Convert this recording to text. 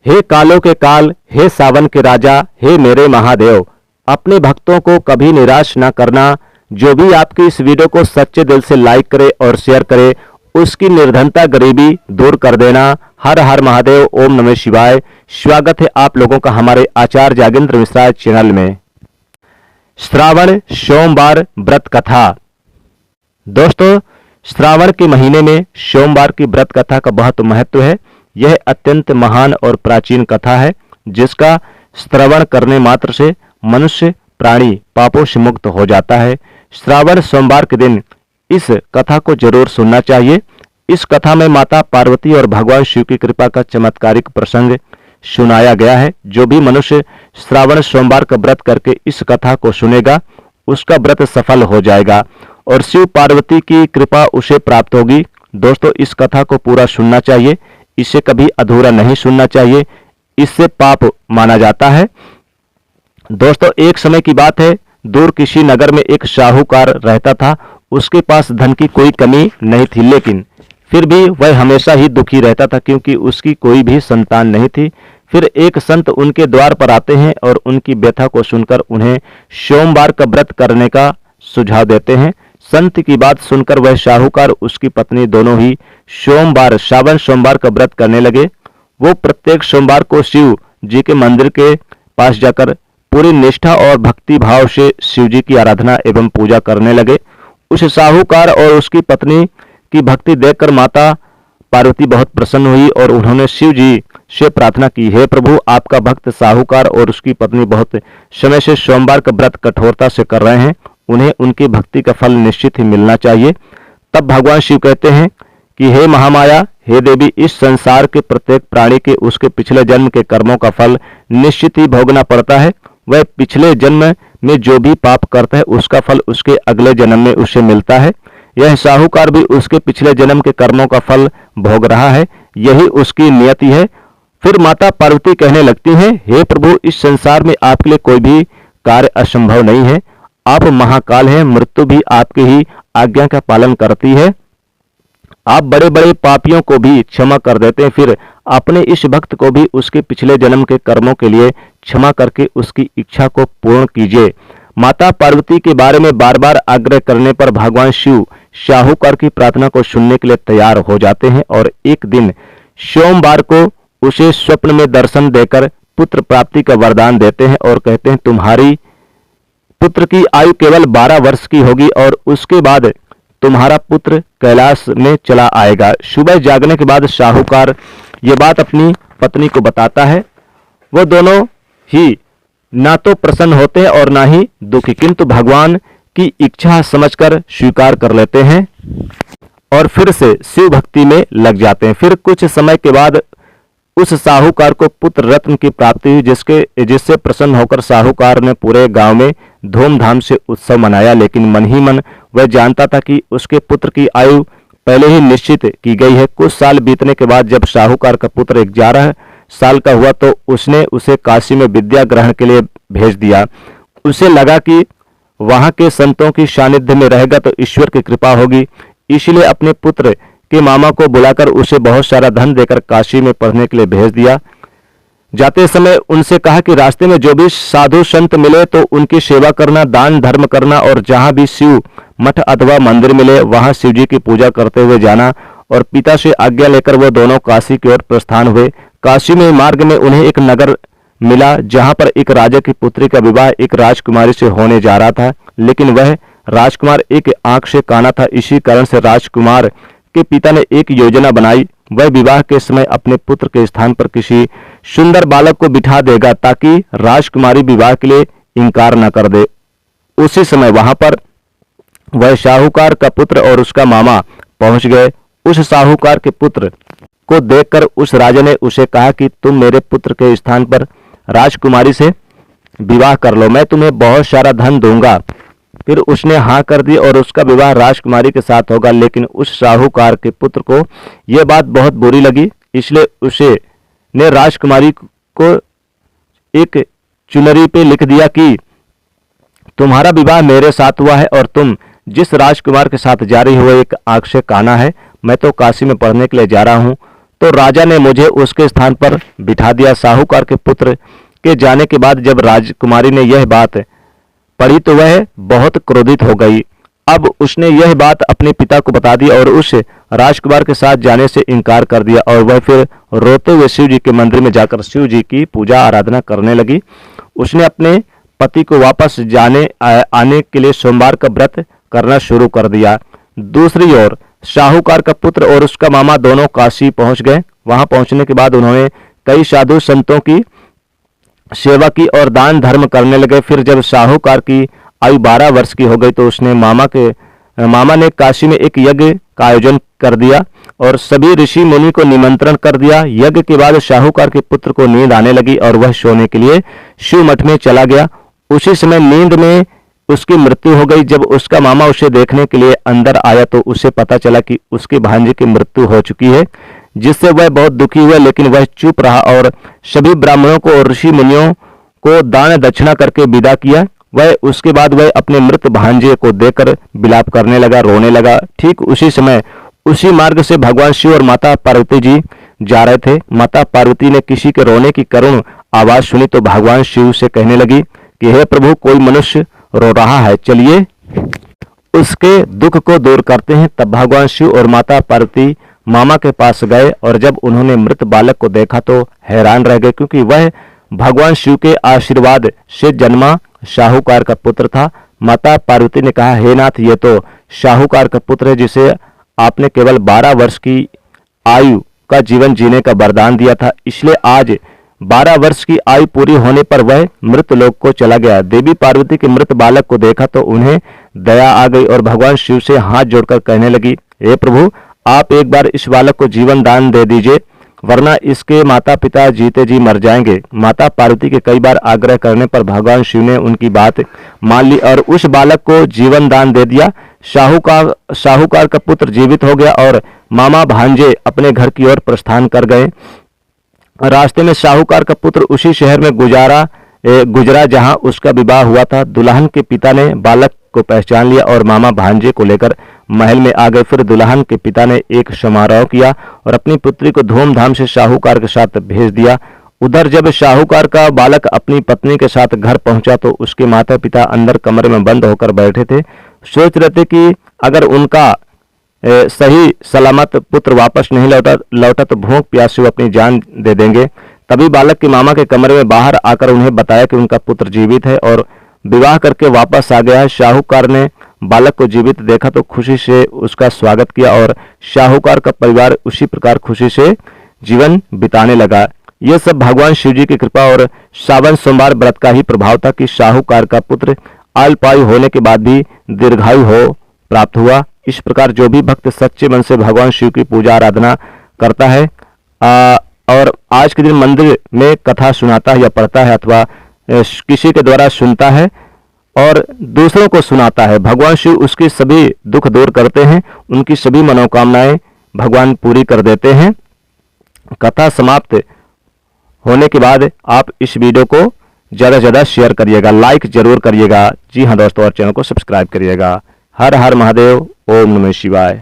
हे कालों के काल, हे सावन के राजा, हे मेरे महादेव, अपने भक्तों को कभी निराश ना करना। जो भी आपकी इस वीडियो को सच्चे दिल से लाइक करे और शेयर करे, उसकी निर्धनता गरीबी दूर कर देना। हर हर महादेव, ओम नमः शिवाय। स्वागत है आप लोगों का हमारे आचार्य जागेंद्र मिश्रा चैनल में। श्रावण सोमवार व्रत कथा। दोस्तों, श्रावण के महीने में सोमवार की व्रत कथा का बहुत महत्व है। यह अत्यंत महान और प्राचीन कथा है, जिसका श्रवण करने मात्र से मनुष्य प्राणी पापों से मुक्त हो जाता है। श्रावण सोमवार के दिन इस कथा को जरूर सुनना चाहिए। इस कथा में माता पार्वती और भगवान शिव की कृपा का चमत्कारिक प्रसंग सुनाया गया है। जो भी मनुष्य श्रावण सोमवार का व्रत करके इस कथा को सुनेगा, उसका व्रत सफल हो जाएगा और शिव पार्वती की कृपा उसे प्राप्त होगी। दोस्तों, इस कथा को पूरा सुनना चाहिए, इसे कभी अधूरा नहीं सुनना चाहिए, इससे पाप माना जाता है। दोस्तों, एक समय की बात है, दूर किसी नगर में एक साहूकार रहता था। उसके पास धन की कोई कमी नहीं थी, लेकिन फिर भी वह हमेशा ही दुखी रहता था, क्योंकि उसकी कोई भी संतान नहीं थी। फिर एक संत उनके द्वार पर आते हैं और उनकी व्यथा को सुनकर उन्हें सोमवार का व्रत करने का सुझाव देते हैं। संत की बात सुनकर वह साहूकार, उसकी पत्नी दोनों ही श्रावण सोमवार का व्रत करने लगे। वो प्रत्येक सोमवार को शिव जी के मंदिर के पास जाकर पूरी निष्ठा और भक्ति भाव से शिव जी की आराधना एवं पूजा करने लगे। उस साहूकार और उसकी पत्नी की भक्ति देखकर माता पार्वती बहुत प्रसन्न हुई और उन्होंने शिव जी से प्रार्थना की, हे प्रभु, आपका भक्त साहूकार और उसकी पत्नी बहुत समय से सोमवार का व्रत कठोरता से कर रहे हैं, उन्हें उनकी भक्ति का फल निश्चित ही मिलना चाहिए। तब भगवान शिव कहते हैं कि हे महामाया, हे देवी, इस संसार के प्रत्येक प्राणी के उसके पिछले जन्म के कर्मों का फल निश्चित ही भोगना पड़ता है। वह पिछले जन्म में जो भी पाप करता है, उसका फल उसके अगले जन्म में उसे मिलता है। यह साहूकार भी उसके पिछले जन्म के कर्मों का फल भोग रहा है, यही उसकी नियति है। फिर माता पार्वती कहने लगती हैं, हे प्रभु, इस संसार में आपके लिए कोई भी कार्य असंभव नहीं है। आप महाकाल हैं, मृत्यु भी आपकी ही आज्ञा का पालन करती है। आप बड़े बड़े पापियों को भी क्षमा कर देते हैं। फिर अपने इस भक्त को भी उसके पिछले जन्म के कर्मों के लिए क्षमा करके उसकी इच्छा को पूर्ण कीजिए। माता पार्वती के बारे में बार बार आग्रह करने पर भगवान शिव साहूकार की प्रार्थना को सुनने के लिए तैयार हो जाते हैं और एक दिन सोमवार को उसे स्वप्न में दर्शन देकर पुत्र प्राप्ति का वरदान देते हैं और कहते हैं, तुम्हारी पुत्र की आयु केवल 12 वर्ष की होगी और उसके बाद तुम्हारा पुत्र कैलाश में चला आएगा। सुबह जागने के बाद साहूकार ये बात अपनी पत्नी को बताता है। वो दोनों ही ना तो प्रसन्न होते हैं और ना ही दुखी, किंतु भगवान की इच्छा समझकर स्वीकार कर लेते हैं और फिर से शिव भक्ति में लग जाते हैं। फिर कुछ समय के बाद उस साहूकार को पुत्र रत्न की प्राप्ति हुई, जिससे प्रसन्न होकर साहूकार ने पूरे गांव में धूमधाम से उत्सव मनाया। लेकिन मन ही मन वह जानता था कि उसके पुत्र की आयु पहले ही निश्चित की गई है। कुछ साल बीतने के बाद जब साहूकार का पुत्र 11 साल का हुआ तो उसने उसे काशी में विद्या ग्रहण के लिए भेज दिया। उसे लगा कि वहां के संतों की सानिध्य में रहेगा तो ईश्वर की कृपा होगी, इसलिए अपने पुत्र के मामा को बुलाकर उसे बहुत सारा धन देकर काशी में पढ़ने के लिए भेज दिया। जाते समय उनसे कहा कि रास्ते में जो भी साधु संत मिले तो उनकी सेवा करना, दान धर्म करना और जहां भी शिव मठ अथवा मंदिर मिले वहां शिव जी की पूजा करते हुए जाना। और पिता से आज्ञा लेकर वो दोनों काशी की ओर प्रस्थान हुए। काशी में मार्ग में उन्हें एक नगर मिला, जहां पर एक राजा की पुत्री का विवाह एक राजकुमारी से होने जा रहा था, लेकिन वह राजकुमार एक आंख से काना था। इसी कारण से राजकुमार के पिता ने एक योजना बनाई। वह विवाह के समय अपने पुत्र के स्थान पर किसी सुंदर बालक को बिठा देगा, ताकि राजकुमारी विवाह के लिए इनकार न कर दे। उसी समय वहां पर वह साहूकार का पुत्र और उसका मामा पहुंच गए। उस साहूकार के पुत्र को देखकर उस राजा ने उसे कहा कि तुम मेरे पुत्र के स्थान पर राजकुमारी से विवाह कर लो, मैं तुम्हें बहुत सारा धन दूंगा। फिर उसने हाँ कर दी और उसका विवाह राजकुमारी के साथ होगा। लेकिन उस साहूकार के पुत्र को यह बात बहुत बुरी लगी, इसलिए उसे ने राजकुमारी को एक चुनरी पे लिख दिया कि तुम्हारा विवाह मेरे साथ हुआ है और तुम जिस राजकुमार के साथ जा रही हो एक आंख से काना है। मैं तो काशी में पढ़ने के लिए जा रहा हूँ, तो राजा ने मुझे उसके स्थान पर बिठा दिया। साहूकार के पुत्र के जाने के बाद जब राजकुमारी ने यह बात पढ़ी तो वह बहुत क्रोधित हो गई। अब उसने यह बात अपने पिता को बता दी और उस राजकुमार के साथ जाने से इनकार कर दिया और वह फिर रोते हुए शिव जी के मंदिर में जाकर शिव जी की पूजा आराधना करने लगी। उसने अपने पति को वापस आने के लिए सोमवार का व्रत करना शुरू कर दिया। दूसरी ओर साहूकार का पुत्र और उसका मामा दोनों काशी पहुंच गए। वहां पहुंचने के बाद उन्होंने कई साधु संतों की सेवा की और दान धर्म करने लगे। फिर जब साहूकार की आयु 12 वर्ष की हो गई तो उसने मामा ने काशी में एक यज्ञ का आयोजन कर दिया और सभी ऋषि मुनि को निमंत्रण कर दिया। यज्ञ के बाद साहूकार के पुत्र को नींद आने लगी और वह सोने के लिए शिव मठ में चला गया। उसी समय नींद में उसकी मृत्यु हो गई। जब उसका मामा उसे देखने के लिए अंदर आया तो उसे पता चला कि उसके भांजे की मृत्यु हो चुकी है, जिससे वह बहुत दुखी हुआ, लेकिन वह चुप रहा और सभी ब्राह्मणों को और ऋषि मुनियों को दान दक्षिणा करके विदा किया। उसके बाद वह अपने मृत भांजे को देखकर विलाप करने लगा, रोने लगा। ठीक उसी समय उसी मार्ग से भगवान शिव और माता पार्वती जी जा रहे थे। माता पार्वती ने किसी के रोने की करुण आवाज सुनी तो भगवान शिव से कहने लगी कि हे प्रभु, कोई मनुष्य रो रहा है, चलिए उसके दुख को दूर करते हैं। तब भगवान शिव और माता पार्वती मामा के पास गए और जब उन्होंने मृत बालक को देखा तो हैरान रह गए, क्योंकि वह भगवान शिव के आशीर्वाद से जन्मा साहूकार का पुत्र था। माता पार्वती ने कहा, हे नाथ, ये तो साहूकार का पुत्र है जिसे आपने केवल 12 वर्ष की आयु का जीवन जीने का वरदान दिया था, इसलिए आज 12 वर्ष की आयु पूरी होने पर वह मृत लोक को चला गया। देवी पार्वती के मृत बालक को देखा तो उन्हें दया आ गई और भगवान शिव से हाथ जोड़कर कहने लगी, हे प्रभु, आप एक बार इस बालक को जीवन दान दे दीजिए, वरना इसके माता पिता जीते जी मर जाएंगे। माता पार्वती के कई बार आग्रह करने पर भगवान शिव ने उनकी बात मान ली और उस बालक को जीवन दान दे दिया। साहूकार का पुत्र जीवित हो गया और मामा भांजे अपने घर की ओर प्रस्थान कर गए। रास्ते में साहूकार का पुत्र उसी शहर में गुजरा जहां उसका विवाह हुआ था। दुल्हन के पिता ने बालक को पहचान लिया और मामा भांजे को लेकर महल में आ गए। फिर दुल्हन के पिता ने एक समारोह किया और अपनी पुत्री को धूमधाम से साहूकार के साथ भेज दिया। उधर जब साहूकार का बालक अपनी पत्नी के साथ घर पहुंचा तो उसके माता पिता अंदर कमरे में बंद होकर बैठे थे, सोच रहे थे कि अगर उनका सही सलामत पुत्र वापस नहीं लौटा तो भूख प्यास से वो अपनी जान दे देंगे। तभी बालक के मामा के कमरे में बाहर आकर उन्हें बताया कि उनका पुत्र जीवित है और विवाह करके वापस आ गया है। साहूकार ने बालक को जीवित देखा तो खुशी से उसका स्वागत किया और साहूकार का परिवार उसी प्रकार खुशी से जीवन बिताने लगा। यह सब भगवान शिव जी की कृपा और सावन सोमवार व्रत का ही प्रभाव था कि साहूकार का पुत्र अल्पायु होने के बाद भी दीर्घायु हो प्राप्त हुआ। इस प्रकार जो भी भक्त सच्चे मन से भगवान शिव की पूजा आराधना करता है और आज के दिन मंदिर में कथा सुनाता है या पढ़ता है अथवा किसी के द्वारा सुनता है और दूसरों को सुनाता है, भगवान शिव उसके सभी दुख दूर करते हैं, उनकी सभी मनोकामनाएं भगवान पूरी कर देते हैं। कथा समाप्त होने के बाद आप इस वीडियो को ज़्यादा से ज़्यादा शेयर करिएगा, लाइक जरूर करिएगा। जी हाँ दोस्तों, और चैनल को सब्सक्राइब करिएगा। हर हर महादेव, ओम नमः शिवाय।